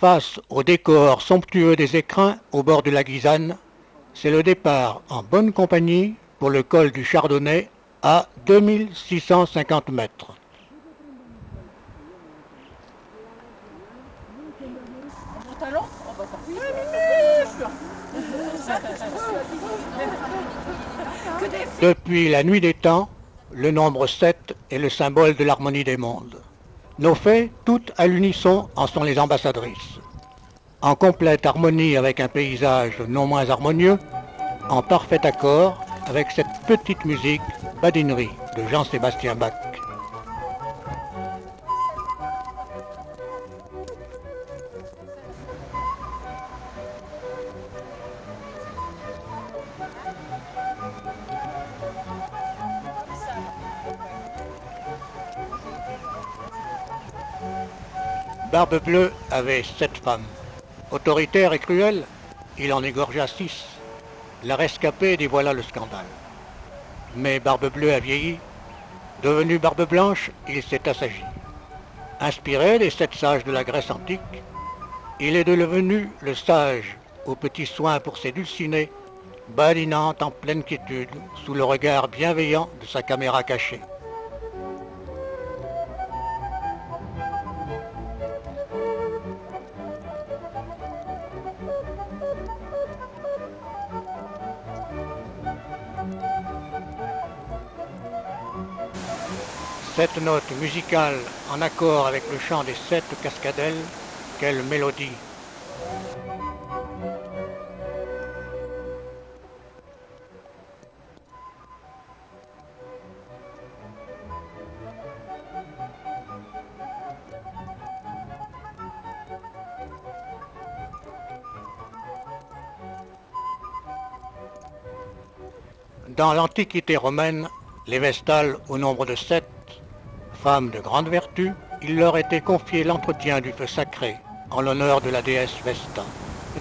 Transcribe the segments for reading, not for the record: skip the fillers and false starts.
Face au décor somptueux des écrins au bord du lac Izanne, c'est le départ en bonne compagnie pour le col du Chardonnay à 2650 mètres. Depuis la nuit des temps, le nombre 7 est le symbole de l'harmonie des mondes. Nos fées, toutes à l'unisson, en sont les ambassadrices. En complète harmonie avec un paysage non moins harmonieux, en parfait accord avec cette petite musique badinerie de Jean-Sébastien Bach. Barbe Bleue avait 7 femmes. Autoritaire et cruel, il en égorgea 6. La rescapée dévoila le scandale. Mais Barbe Bleue a vieilli. Devenu Barbe Blanche, il s'est assagi. Inspiré des 7 sages de la Grèce antique, il est devenu le sage aux petits soins pour ses dulcinées, badinant en pleine quiétude sous le regard bienveillant de sa caméra cachée. Cette note musicale en accord avec le chant des 7 cascadelles, quelle mélodie! Dans l'Antiquité romaine, les Vestales, au nombre de 7, femmes de grande vertu, il leur était confié l'entretien du feu sacré, en l'honneur de la déesse Vesta.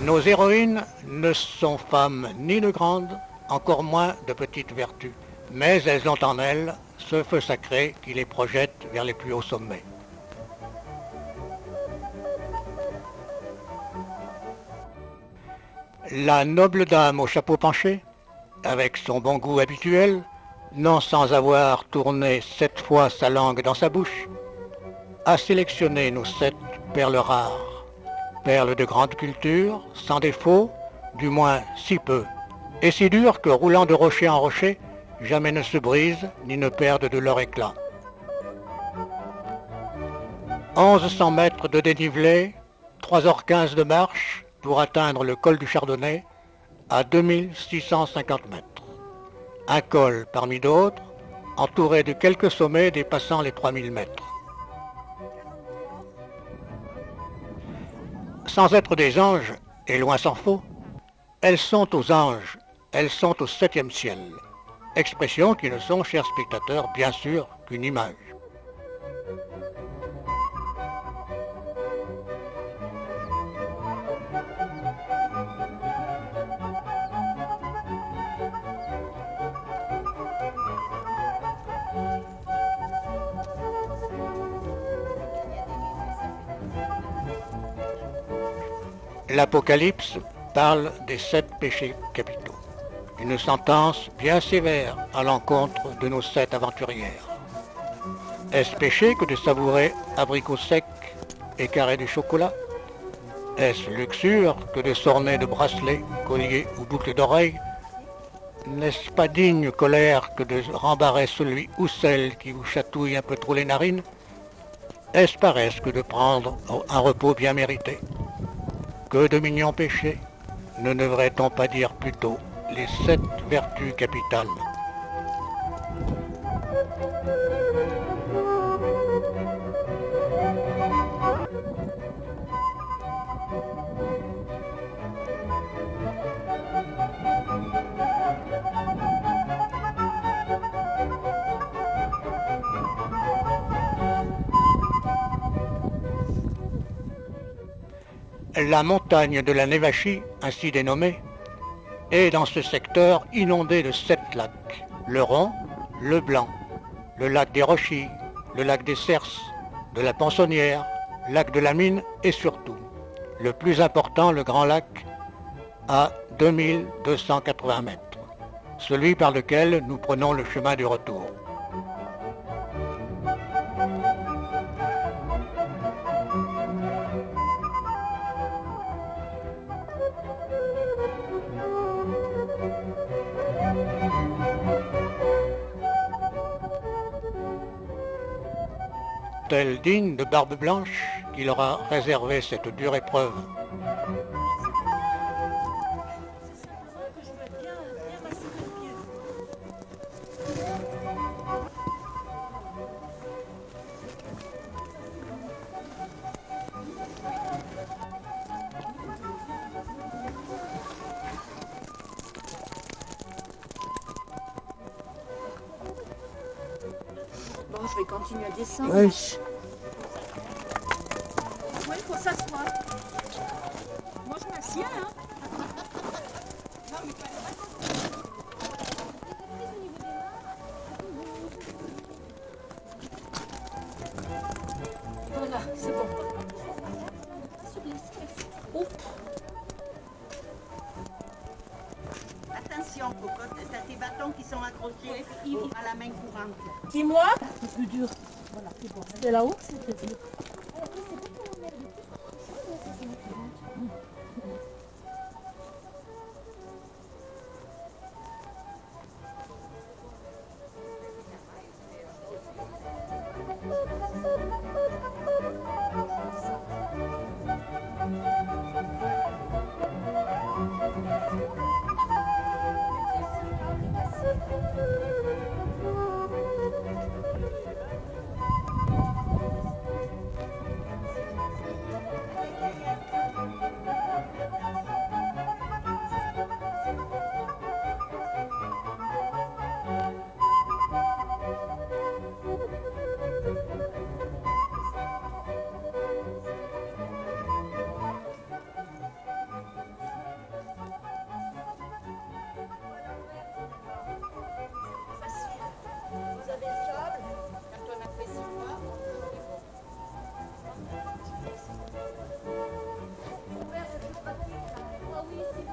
Nos héroïnes ne sont femmes ni de grande, encore moins de petite vertu, mais elles ont en elles ce feu sacré qui les projette vers les plus hauts sommets. La noble dame au chapeau penché, avec son bon goût habituel, non sans avoir tourné 7 fois sa langue dans sa bouche, a sélectionné nos 7 perles rares, perles de grande culture, sans défaut, du moins si peu, et si dures que roulant de rocher en rocher, jamais ne se brisent ni ne perdent de leur éclat. 1100 mètres de dénivelé, 3h15 de marche pour atteindre le col du Chardonnay à 2650 mètres. Un col parmi d'autres, entouré de quelques sommets dépassant les 3000 mètres. Sans être des anges, et loin s'en faut, elles sont aux anges, elles sont au 7e ciel. Expressions qui ne sont, chers spectateurs, bien sûr, qu'une image. L'Apocalypse parle des 7 péchés capitaux, une sentence bien sévère à l'encontre de nos 7 aventurières. Est-ce péché que de savourer abricots secs et carrés de chocolat? Est-ce luxure que de s'orner de bracelets, colliers ou boucles d'oreilles? N'est-ce pas digne colère que de rembarrer celui ou celle qui vous chatouille un peu trop les narines? Est-ce paresse que de prendre un repos bien mérité? Que de mignons péchés, ne devrait-on pas dire plutôt les 7 vertus capitales? La montagne de la Nevachi, ainsi dénommée, est dans ce secteur inondée de 7 lacs. Le Rond, le Blanc, le lac des Rochis, le lac des Cerces, de la Pensonnière, lac de la Mine et surtout le plus important, le Grand Lac, à 2280 mètres, celui par lequel nous prenons le chemin du retour. Tel digne de Barbe Blanche qui leur a réservé cette dure épreuve. Bon, je vais continuer à descendre. Oui. Oui, il faut s'asseoir. Moi, je m'assieds, hein. Non, mais voilà, c'est bon. Oups. Attention, cocotte, t'as tes bâtons qui sont accrochés à la main courante. Dis-moi. C'est plus dur. Voilà, c'est bon. C'est là-haut, c'est dur.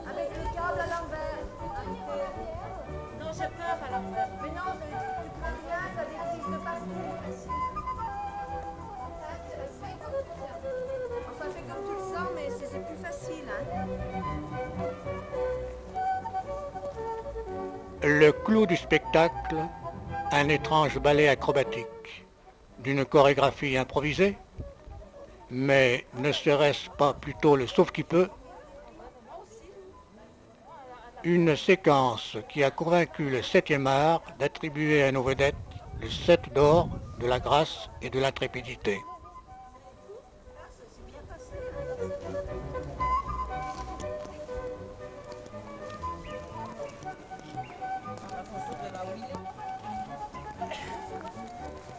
Avec le câble à l'envers. Non, j'ai peur à l'envers. Mais non, tu crains rien, t'as des prises de partout. Enfin, fais comme tu le sens, mais c'est plus facile. Hein. Le clou du spectacle, un étrange ballet acrobatique, d'une chorégraphie improvisée, mais ne serait-ce pas plutôt le sauve-qui-peut? Une séquence qui a convaincu le 7e art d'attribuer à nos vedettes le 7 d'or de la grâce et de l'intrépidité.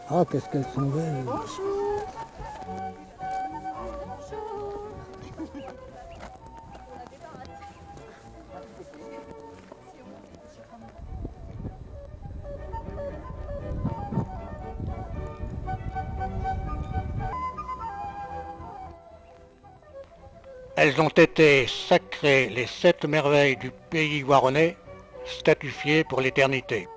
Ah, qu'est-ce qu'elles sont belles. Bonjour. Elles ont été sacrées les 7 merveilles du pays voironnais, statuifiées pour l'éternité.